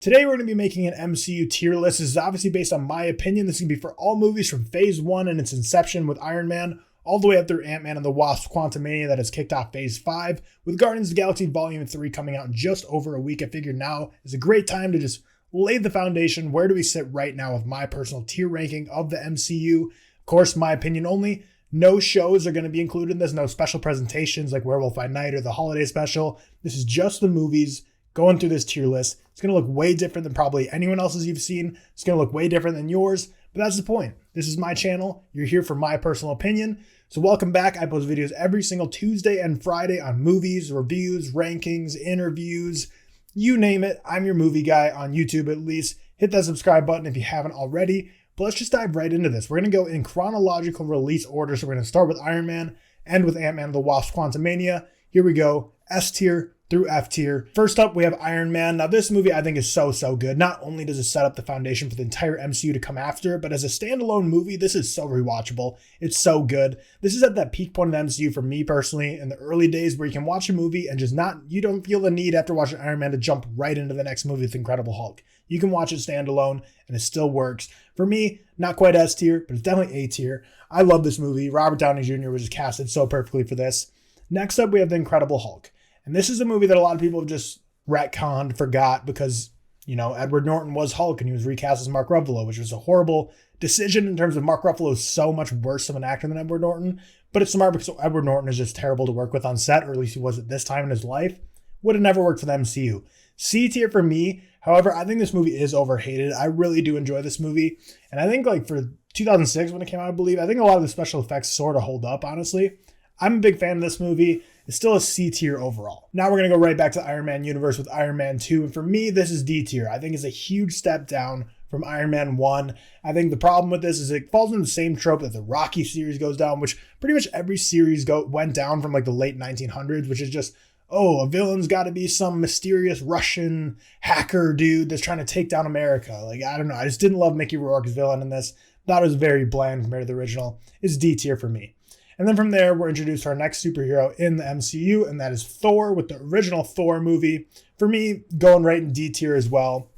Today we're going to be making an MCU tier list. This is obviously based on my opinion. This is going to be for all movies from Phase 1 and its inception with Iron Man, all the way up through Ant-Man and the Wasp Quantumania that has kicked off Phase 5. With Guardians of the Galaxy Volume 3 coming out in just over a week, I figured now is a great time to just lay the foundation. Where do we sit right now with my personal tier ranking of the MCU? Of course, my opinion only. No shows are going to be included in this. No special presentations like Werewolf by Night or the holiday special. This is just the movies going through this tier list. It's going to look way different than probably anyone else's you've seen. It's going to look way different than yours, but that's the point. This is my channel. You're here for my personal opinion. So welcome back. I post videos every single Tuesday and Friday on movies, reviews, rankings, interviews, you name it. I'm your movie guy on YouTube at least. Hit that subscribe button if you haven't already. But let's just dive right into this. We're going to go in chronological release order. So we're going to start with Iron Man, end with Ant-Man and the Wasp Quantumania. Here we go. S tier through F tier. First up, we have Iron Man. Now, this movie I think is so good. Not only does it set up the foundation for the entire MCU to come after, but as a standalone movie, this is so rewatchable. It's so good. This is at that peak point of the MCU for me personally in the early days where you can watch a movie and you don't feel the need after watching Iron Man to jump right into the next movie with Incredible Hulk. You can watch it standalone and it still works. For me, not quite S tier, but it's definitely A tier. I love this movie. Robert Downey Jr. was just casted so perfectly for this. Next up, we have The Incredible Hulk. And this is a movie that a lot of people have just retconned, forgot because, Edward Norton was Hulk and he was recast as Mark Ruffalo, which was a horrible decision in terms of Mark Ruffalo is so much worse of an actor than Edward Norton. But it's smart because Edward Norton is just terrible to work with on set, or at least he was at this time in his life. Would have never worked for the MCU. C tier for me. However, I think this movie is overhated. I really do enjoy this movie. And I think for 2006 when it came out, I think a lot of the special effects sort of hold up, honestly. I'm a big fan of this movie. It's still a C tier overall. Now we're going to go right back to the Iron Man universe with Iron Man 2. And for me, this is D tier. I think it's a huge step down from Iron Man 1. I think the problem with this is it falls into the same trope that the Rocky series goes down, which pretty much every series went down from the late 1900s, which is just, a villain's got to be some mysterious Russian hacker dude that's trying to take down America. I don't know. I just didn't love Mickey Rourke's villain in this. Thought it was very bland compared to the original. It's D tier for me. And then from there, we're introduced to our next superhero in the MCU, and that is Thor with the original Thor movie. For me, going right in D tier as well.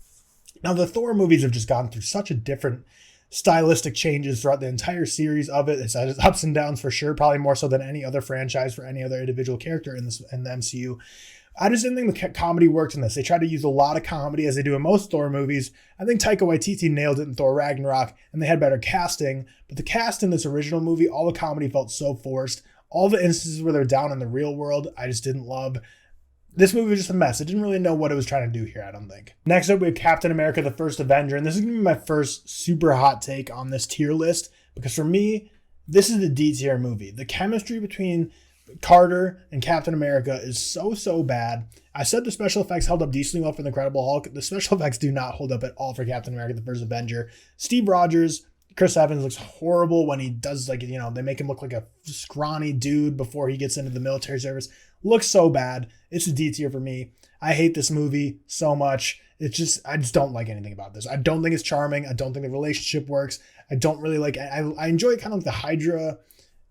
Now, the Thor movies have just gone through such a different stylistic changes throughout the entire series of it. It's had its ups and downs for sure, probably more so than any other franchise for any other individual character in the MCU. I just didn't think the comedy worked in this. They tried to use a lot of comedy as they do in most Thor movies. I think Taika Waititi nailed it in Thor Ragnarok, and they had better casting. But the cast in this original movie, all the comedy felt so forced. All the instances where they're down in the real world, I just didn't love. This movie was just a mess. It didn't really know what it was trying to do here, I don't think. Next up, we have Captain America, the First Avenger. And this is going to be my first super hot take on this tier list. Because for me, this is the D tier movie. The chemistry between Carter and Captain America is so bad. I said the special effects held up decently well for the Incredible Hulk. The special effects do not hold up at all for Captain America, the First Avenger. Steve Rogers, Chris Evans looks horrible when he does they make him look like a scrawny dude before he gets into the military service. Looks so bad. It's a D tier for me. I hate this movie so much. I just don't like anything about this. I don't think it's charming. I don't think the relationship works. I don't really I enjoy kind of like the Hydra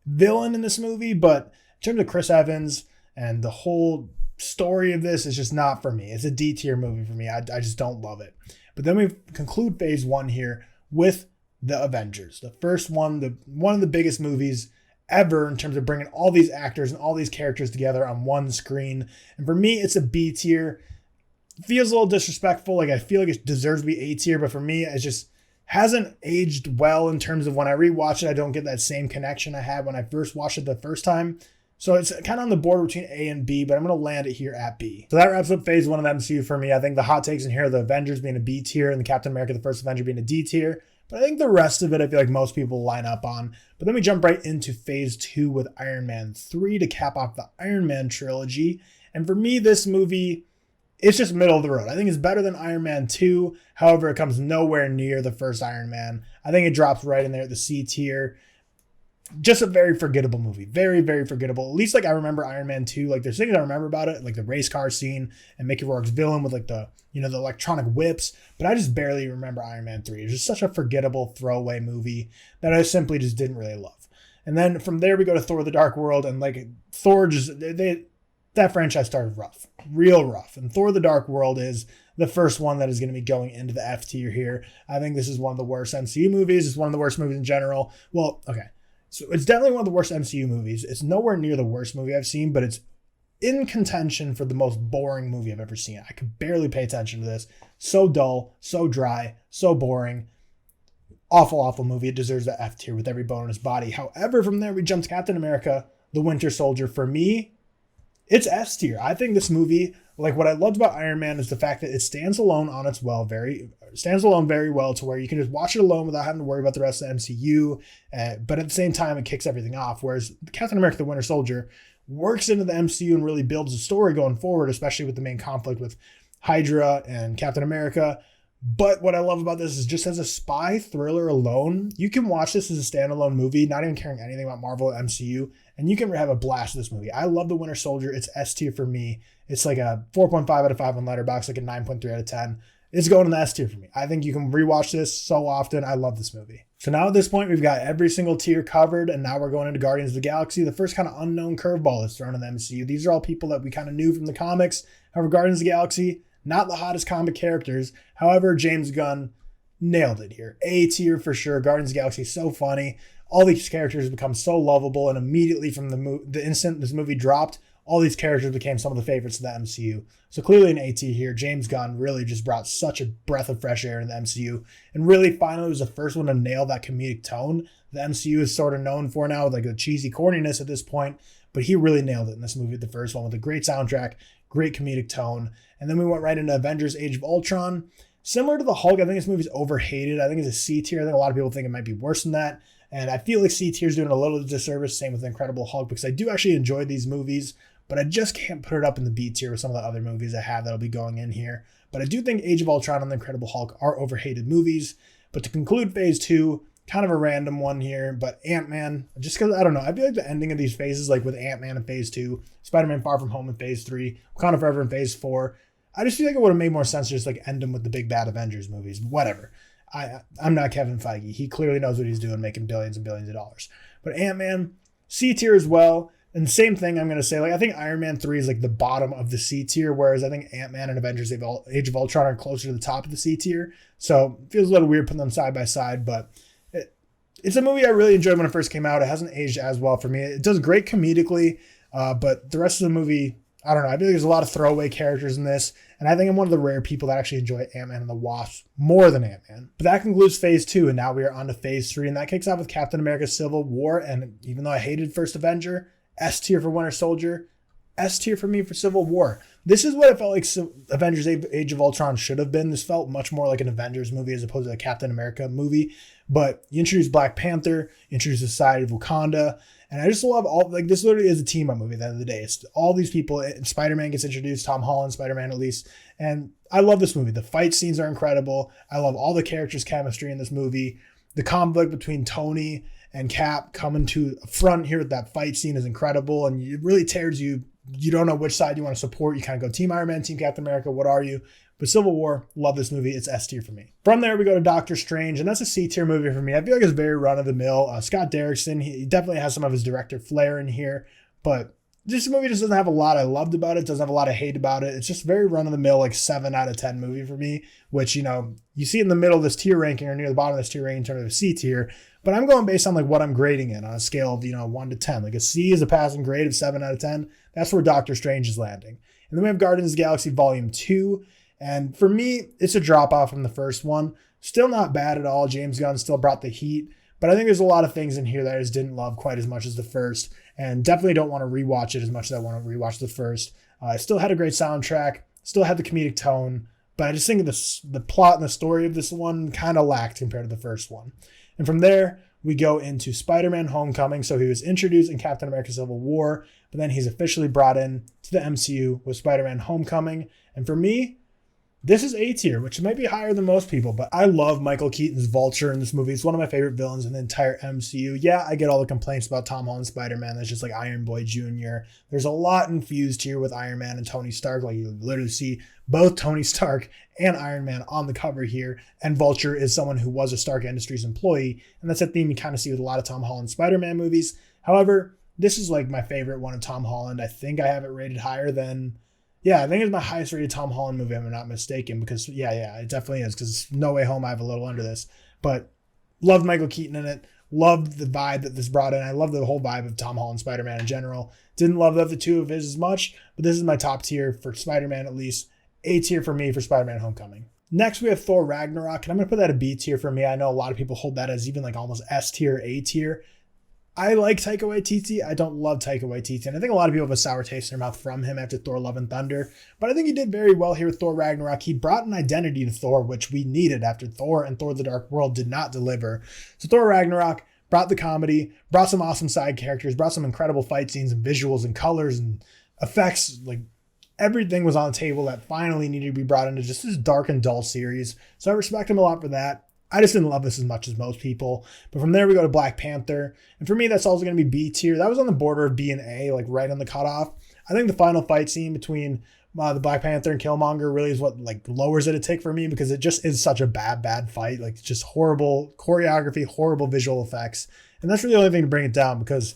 villain in this movie, but in terms of Chris Evans and the whole story of this is just not for me. It's a D tier movie for me. I just don't love it. But then we conclude phase 1 here with the Avengers. The first one, one of the biggest movies ever in terms of bringing all these actors and all these characters together on one screen. And for me, it's a B tier. It feels a little disrespectful. I feel like it deserves to be A tier, but for me, it just hasn't aged well in terms of when I rewatch it. I don't get that same connection I had when I first watched it the first time. So it's kind of on the border between A and B, but I'm going to land it here at B. So that wraps up phase 1 of the MCU for me. I think the hot takes in here are the Avengers being a B tier and the Captain America, the First Avenger being a D tier. But I think the rest of it, I feel like most people line up on. But then we jump right into phase 2 with Iron Man 3 to cap off the Iron Man trilogy. And for me, this movie, it's just middle of the road. I think it's better than Iron Man 2. However, it comes nowhere near the first Iron Man. I think it drops right in there at the C tier. Just a very forgettable movie. Very, very forgettable. At least I remember Iron Man 2. There's things I remember about it, like the race car scene and Mickey Rourke's villain with the electronic whips. But I just barely remember Iron Man 3. It's just such a forgettable throwaway movie that I simply just didn't really love. And then from there we go to Thor: The Dark World, and Thor just that franchise started rough, real rough. And Thor: The Dark World is the first one that is going to be going into the F tier here. I think this is one of the worst MCU movies. It's one of the worst movies in general. Well, okay. So it's definitely one of the worst MCU movies. It's nowhere near the worst movie I've seen, but it's in contention for the most boring movie I've ever seen. I could barely pay attention to this. So dull, so dry, so boring. Awful, awful movie. It deserves the F tier with every bone in his body. However, from there we jump to Captain America, The Winter Soldier. For me, it's S tier. I think this movie, like what I loved about Iron Man is the fact that it stands alone very well to where you can just watch it alone without having to worry about the rest of the MCU. But at the same time, it kicks everything off. Whereas Captain America, The Winter Soldier works into the MCU and really builds a story going forward, especially with the main conflict with Hydra and Captain America. But what I love about this is just as a spy thriller alone, you can watch this as a standalone movie, not even caring anything about Marvel or MCU, and you can have a blast with this movie. I love The Winter Soldier. It's S tier for me. It's like a 4.5 out of 5 on Letterboxd, like a 9.3 out of 10. It's going in the S tier for me. I think you can rewatch this so often. I love this movie. So now at this point, we've got every single tier covered, and now we're going into Guardians of the Galaxy, the first kind of unknown curveball that's thrown in the MCU. These are all people that we kind of knew from the comics. However, Guardians of the Galaxy, not the hottest comic characters. However, James Gunn nailed it here. A tier for sure. Guardians of the Galaxy is so funny. All these characters become so lovable, and immediately from the instant this movie dropped, all these characters became some of the favorites of the MCU. So clearly an A tier here. James Gunn really just brought such a breath of fresh air in the MCU, and really finally was the first one to nail that comedic tone the MCU is sort of known for now, with like the cheesy corniness at this point. But he really nailed it in this movie, the first one, with a great soundtrack, great comedic tone. And then we went right into Avengers Age of Ultron. Similar to the Hulk, I think this movie's overhated. I think it's a C tier. I think a lot of people think it might be worse than that. And I feel like C tier is doing a little disservice, same with Incredible Hulk, because I do actually enjoy these movies, but I just can't put it up in the B tier with some of the other movies I have that'll be going in here. But I do think Age of Ultron and The Incredible Hulk are overhated movies. But to conclude phase 2, kind of a random one here, but Ant-Man, just because, I don't know, I feel like the ending of these phases, like with Ant-Man in phase 2, Spider-Man Far From Home in phase 3, Wakanda Forever in phase 4, I just feel like it would have made more sense to just like end them with the big bad Avengers movies. Whatever. I'm not Kevin Feige. He clearly knows what he's doing, making billions and billions of dollars. But Ant-Man, C tier as well. And same thing I'm going to say, like I think Iron Man 3 is like the bottom of the C tier, whereas I think Ant-Man and Avengers Age of Ultron are closer to the top of the C tier. So it feels a little weird putting them side by side, but it's a movie I really enjoyed when it first came out. It hasn't aged as well for me. It does great comedically, but the rest of the movie, I don't know. I feel like there's a lot of throwaway characters in this, and I think I'm one of the rare people that actually enjoy Ant-Man and the Wasp more than Ant-Man. But that concludes phase 2, and now we are on to phase 3, and that kicks off with Captain America Civil War. And even though I hated First Avenger, S tier for Winter Soldier, S tier for me for Civil War. This is what it felt like Avengers Age of Ultron should have been. This felt much more like an Avengers movie as opposed to a Captain America movie. But you introduce Black Panther, you introduce the Society of Wakanda, and I just love all, like, this literally is a team up movie at the end of the day. It's all these people. Spider-Man gets introduced, Tom Holland, Spider-Man at least. And I love this movie. The fight scenes are incredible. I love all the characters' chemistry in this movie. The conflict between Tony and Cap coming to front here with that fight scene is incredible. And it really tears you. You don't know which side you want to support. You kind of go Team Iron Man, Team Captain America. What are you? But Civil War, love this movie. It's S tier for me. From there, we go to Doctor Strange, and that's a C tier movie for me. I feel like it's very run-of-the-mill. Scott Derrickson, he definitely has some of his director flair in here, but this movie just doesn't have a lot I loved about it. Doesn't have a lot I hate about it. It's just very run-of-the-mill, like 7 out of 10 movie for me, which, you know, you see in the middle of this tier ranking or near the bottom of this tier ranking in terms of C tier, but I'm going based on like what I'm grading it on a scale of, 1 to 10. Like a C is a passing grade of 7 out of 10. That's where Doctor Strange is landing. And then we have Guardians of the Galaxy Volume 2. And for me, it's a drop off from the first one. Still not bad at all. James Gunn still brought the heat. But I think there's a lot of things in here that I just didn't love quite as much as the first. And definitely don't want to rewatch it as much as I want to rewatch the first. I still had a great soundtrack. Still had the comedic tone. But I just think the plot and the story of this one kind of lacked compared to the first one. And from there, we go into Spider-Man Homecoming. So he was introduced in Captain America Civil War, but then he's officially brought in to the MCU with Spider-Man Homecoming. And for me, this is A tier, which might be higher than most people, but I love Michael Keaton's Vulture in this movie. It's one of my favorite villains in the entire MCU. Yeah, I get all the complaints about Tom Holland Spider-Man. That's just like Iron Boy Jr. There's a lot infused here with Iron Man and Tony Stark. Like you literally see both Tony Stark and Iron Man on the cover here. And Vulture is someone who was a Stark Industries employee. And that's a theme you kind of see with a lot of Tom Holland Spider-Man movies. However, this is like my favorite one of Tom Holland. I think I have it rated higher than Yeah, I think it's my highest rated Tom Holland movie, if I'm not mistaken, because yeah, it definitely is, because No Way Home I have a little under this. But loved Michael Keaton in it. Loved the vibe that this brought in. I love the whole vibe of Tom Holland Spider-Man in general. Didn't love the other two of his as much, but this is my top tier for Spider-Man, at least. A tier for me for Spider-Man Homecoming. Next, we have Thor Ragnarok, and I'm going to put that a B tier for me. I know a lot of people hold that as even like almost S tier, A tier. I like Taika Waititi. I don't love Taika Waititi, and I think a lot of people have a sour taste in their mouth from him after Thor Love and Thunder, but I think he did very well here with Thor Ragnarok. He brought an identity to Thor, which we needed after Thor and Thor the Dark World did not deliver. So Thor Ragnarok brought the comedy, brought some awesome side characters, brought some incredible fight scenes and visuals and colors and effects. Like, everything was on the table that finally needed to be brought into just this dark and dull series. So I respect him a lot for that. I just didn't love this as much as most people. But from there, we go to Black Panther. And for me, that's also going to be B tier. That was on the border of B and A, like right on the cutoff. I think the final fight scene between the Black Panther and Killmonger really is what like lowers it a tick for me, because it just is such a bad fight. Like, just horrible choreography, horrible visual effects. And that's really the only thing to bring it down, because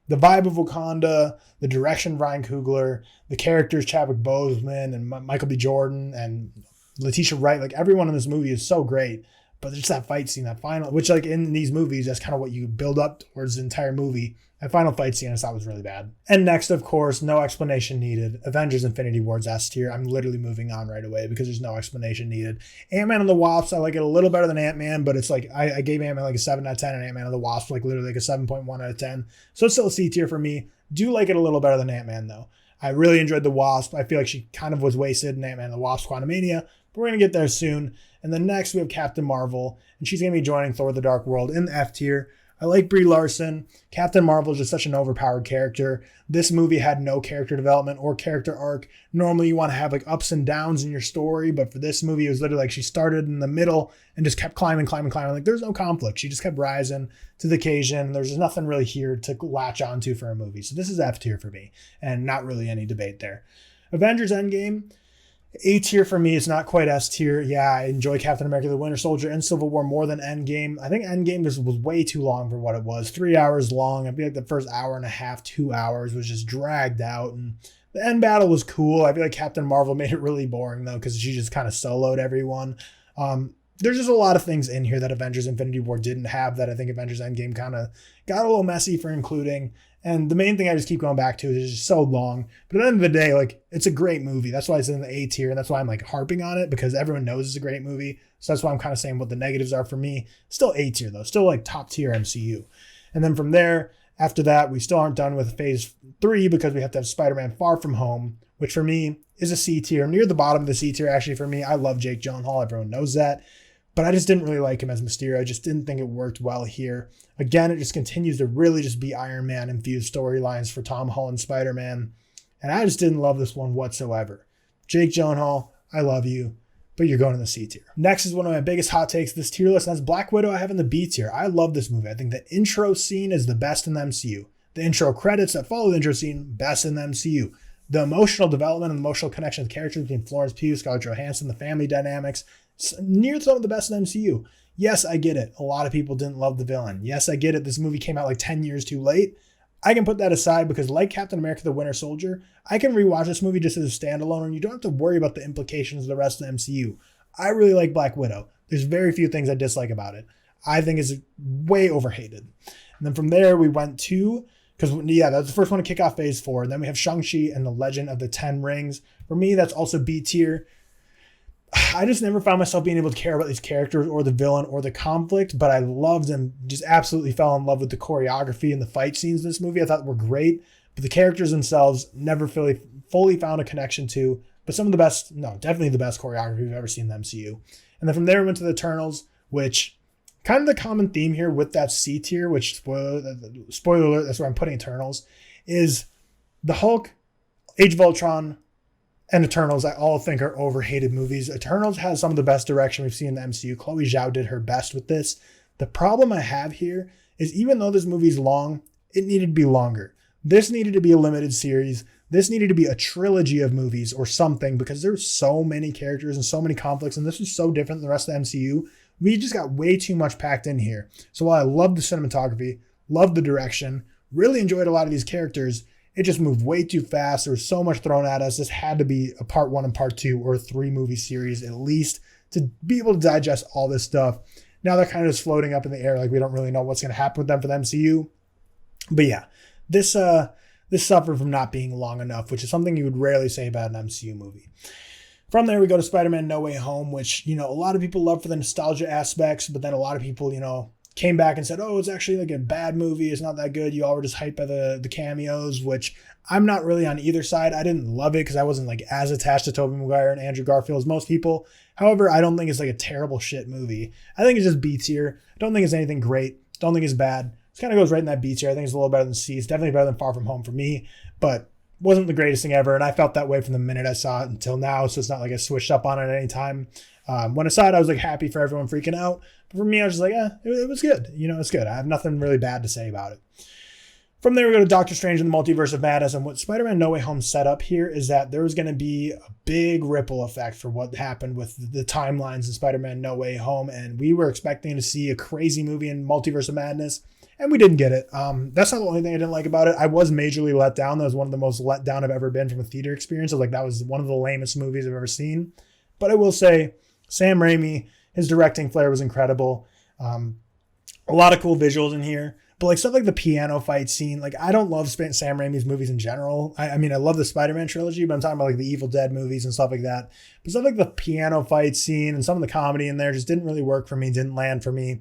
the vibe of Wakanda, the direction of Ryan Coogler, the characters Chadwick Boseman and Michael B. Jordan and Letitia Wright, like everyone in this movie is so great. But just that fight scene, that final, which like in these movies, that's kind of what you build up towards the entire movie. That final fight scene I thought was really bad. And next, of course, no explanation needed. Avengers Infinity War's S tier. I'm literally moving on right away because there's no explanation needed. Ant-Man and the Wasp, I like it a little better than Ant-Man, but it's like I gave Ant-Man like a 7 out of 10 and Ant-Man and the Wasp like literally like a 7.1 out of 10. So it's still a C tier for me. Do like it a little better than Ant-Man though. I really enjoyed the Wasp. I feel like she kind of was wasted in Ant-Man and the Wasp Quantumania, but we're going to get there soon. And then next we have Captain Marvel, and she's going to be joining Thor the Dark World in the F tier. I like Brie Larson. Captain Marvel is just such an overpowered character. This movie had no character development or character arc. Normally you want to have like ups and downs in your story, but for this movie it was literally like she started in the middle and just kept climbing. Like, there's no conflict. She just kept rising to the occasion. There's nothing really here to latch onto for a movie. So this is F tier for me, and not really any debate there. Avengers Endgame, A tier for me. It's not quite S tier. Yeah, I enjoy Captain America the Winter Soldier and Civil War more than Endgame. I think Endgame was way too long for what it was. 3 hours long. I feel like the first hour and a half, 2 hours was just dragged out. And the end battle was cool. I feel like Captain Marvel made it really boring though, because she just kind of soloed everyone. There's just a lot of things in here that Avengers Infinity War didn't have that I think Avengers Endgame kind of got a little messy for including. And the main thing I just keep going back to is it's just so long. But at the end of the day, like, it's a great movie. That's why it's in the A tier. And that's why I'm like harping on it, because everyone knows it's a great movie. So that's why I'm kind of saying what the negatives are for me. Still A tier though. Still like top tier MCU. And then from there, after that, we still aren't done with phase 3 because we have to have Spider-Man Far From Home, which for me is a C tier. Near the bottom of the C tier, actually, for me. I love Jake Gyllenhaal. Everyone knows that. But I just didn't really like him as Mysterio. I just didn't think it worked well here. Again, it just continues to really just be Iron Man infused storylines for Tom Holland Spider-Man. And I just didn't love this one whatsoever. Jake Gyllenhaal, I love you, but you're going in the C tier. Next is one of my biggest hot takes this tier list, and that's Black Widow I have in the B tier. I love this movie. I think the intro scene is the best in the MCU. The intro credits that follow the intro scene, best in the MCU. The emotional development and emotional connection of the characters between Florence Pugh, Scarlett Johansson, the family dynamics, near some of the best in the MCU. Yes, I get it. A lot of people didn't love the villain. Yes, I get it. This movie came out like 10 years too late. I can put that aside because like Captain America the Winter Soldier, I can rewatch this movie just as a standalone and you don't have to worry about the implications of the rest of the MCU. I really like Black Widow. There's very few things I dislike about it. I think it's way overhated. And then from there we went to, because yeah, that's the first one to kick off phase 4. And then we have Shang-Chi and the Legend of the Ten Rings. For me, that's also B tier. I just never found myself being able to care about these characters or the villain or the conflict, but I loved and just absolutely fell in love with the choreography and the fight scenes in this movie. I thought were great, but the characters themselves never fully found a connection to, but some of the best, no, definitely the best choreography we've ever seen in the MCU. And then from there we went to the Eternals, which kind of the common theme here with that C tier, which spoiler alert, that's where I'm putting Eternals, is the Hulk, Age of Ultron, and Eternals, I all think are overhated movies. Eternals has some of the best direction we've seen in the MCU. Chloe Zhao did her best with this. The problem I have here is even though this movie's long, it needed to be longer. This needed to be a limited series. This needed to be a trilogy of movies or something because there's so many characters and so many conflicts, and this was so different than the rest of the MCU. We just got way too much packed in here. So while I love the cinematography, love the direction, really enjoyed a lot of these characters, It just moved way too fast. There was so much thrown at us. This had to be a part 1 and part 2 or a 3-movie series at least to be able to digest all this stuff. Now they're kind of just floating up in the air, like we don't really know what's going to happen with them for the MCU. But yeah, this suffered from not being long enough, which is something you would rarely say about an MCU movie. From there, we go to Spider-Man No Way Home, which, a lot of people love for the nostalgia aspects, but then a lot of people, came back and said, oh, it's actually like a bad movie. It's not that good. You all were just hyped by the cameos, which I'm not really on either side. I didn't love it because I wasn't like as attached to Tobey Maguire and Andrew Garfield as most people. However, I don't think it's like a terrible shit movie. I think it's just B tier. I don't think it's anything great. Don't think it's bad. It kind of goes right in that B tier. I think it's a little better than C. It's definitely better than Far From Home for me, but wasn't the greatest thing ever. And I felt that way from the minute I saw it until now. So it's not like I switched up on it at any time. When I saw it, I was like happy for everyone freaking out. But for me, I was just like, it was good. It's good. I have nothing really bad to say about it. From there, we go to Doctor Strange and the Multiverse of Madness. And what Spider-Man No Way Home set up here is that there was going to be a big ripple effect for what happened with the timelines in Spider-Man No Way Home. And we were expecting to see a crazy movie in Multiverse of Madness. And we didn't get it. That's not the only thing I didn't like about it. I was majorly let down. That was one of the most let down I've ever been from a theater experience. I was like, that was one of the lamest movies I've ever seen. But I will say, Sam Raimi, his directing flair was incredible. A lot of cool visuals in here. But like stuff like the piano fight scene, like I don't love Sam Raimi's movies in general. I mean, I love the Spider-Man trilogy, but I'm talking about like the Evil Dead movies and stuff like that. But stuff like the piano fight scene and some of the comedy in there just didn't really work for me, didn't land for me.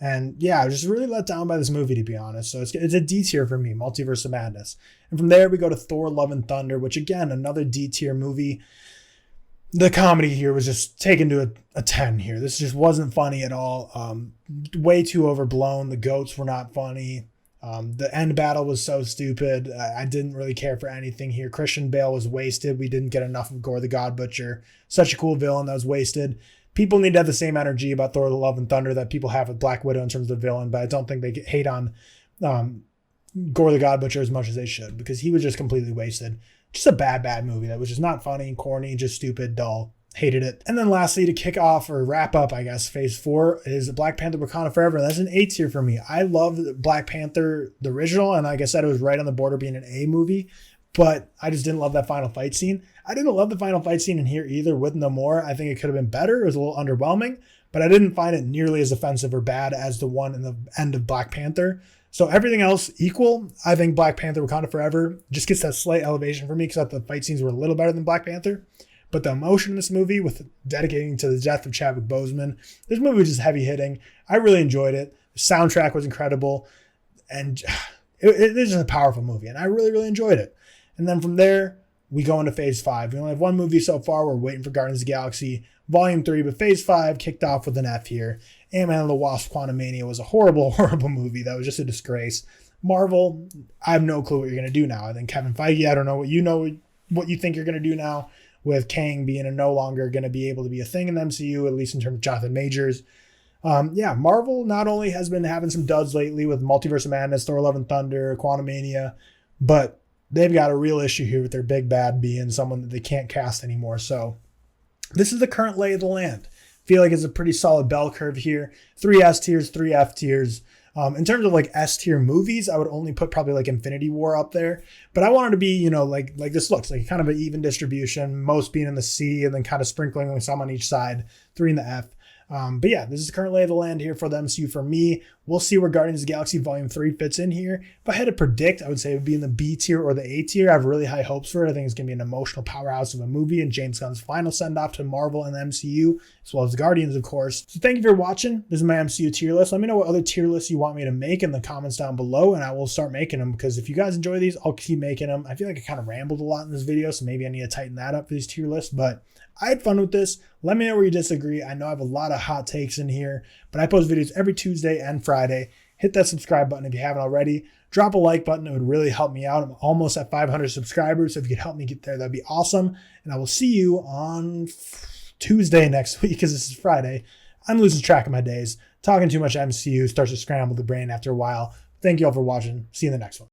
And yeah, I was just really let down by this movie, to be honest. So it's a D tier for me, Multiverse of Madness. And from there, we go to Thor Love and Thunder, which again, another D tier movie. The comedy here was just taken to a 10 here. This just wasn't funny at all. Way too overblown. The goats were not funny. The end battle was so stupid. I didn't really care for anything here. Christian Bale was wasted. We didn't get enough of Gore the God Butcher. Such a cool villain that was wasted. People need to have the same energy about Thor Love and Thunder that people have with Black Widow in terms of the villain, but I don't think they hate on Gore the God Butcher as much as they should because he was just completely wasted. Just a bad movie that was just not funny, corny, just stupid, dull. Hated it. And then lastly, to kick off or wrap up, I guess, phase 4 is Black Panther Wakanda Forever. That's an A tier for me. I love Black Panther, the original, and like I said, it was right on the border being an A movie, but I just didn't love that final fight scene. I didn't love the final fight scene in here either with Namor. I think it could have been better. It was a little underwhelming, but I didn't find it nearly as offensive or bad as the one in the end of Black Panther. So everything else equal, I think Black Panther Wakanda Forever just gets that slight elevation for me because I thought the fight scenes were a little better than Black Panther. But the emotion in this movie with dedicating to the death of Chadwick Boseman, this movie was just heavy hitting. I really enjoyed it. The soundtrack was incredible. And it is just a powerful movie. And I really, really enjoyed it. And then from there, we go into phase 5. We only have one movie so far. We're waiting for Guardians of the Galaxy Volume 3. But phase 5 kicked off with an F here. Ant-Man and the Wasp Quantumania was a horrible, horrible movie. That was just a disgrace. Marvel, I have no clue what you're going to do now. I think Kevin Feige, I don't know what you think you're going to do now with Kang being no longer going to be able to be a thing in the MCU, at least in terms of Jonathan Majors. Marvel not only has been having some duds lately with Multiverse of Madness, Thor Love and Thunder, Quantumania, but they've got a real issue here with their big bad being someone that they can't cast anymore. So this is the current lay of the land. Feel like it's a pretty solid bell curve here. 3 S tiers, 3 F tiers. In terms of like S tier movies, I would only put probably like Infinity War up there. But I wanted to be, like this looks like kind of an even distribution, most being in the C and then kind of sprinkling with some on each side, 3 in the F. But yeah, this is the current lay of the land here for the MCU for me. We'll see where Guardians of the Galaxy Volume 3 fits in here. If I had to predict, I would say it would be in the B tier or the A tier. I have really high hopes for it. I think it's going to be an emotional powerhouse of a movie and James Gunn's final send-off to Marvel and the MCU, as well as Guardians, of course. So thank you for watching. This is my MCU tier list. Let me know what other tier lists you want me to make in the comments down below, and I will start making them, because if you guys enjoy these, I'll keep making them. I feel like I kind of rambled a lot in this video, so maybe I need to tighten that up for these tier lists, but I had fun with this. Let me know where you disagree. I know I have a lot of hot takes in here, but I post videos every Tuesday and Friday. Hit that subscribe button if you haven't already. Drop a like button. It would really help me out. I'm almost at 500 subscribers, so if you could help me get there, that'd be awesome. And I will see you on Tuesday next week, because this is Friday. I'm losing track of my days. Talking too much MCU starts to scramble the brain after a while. Thank you all for watching. See you in the next one.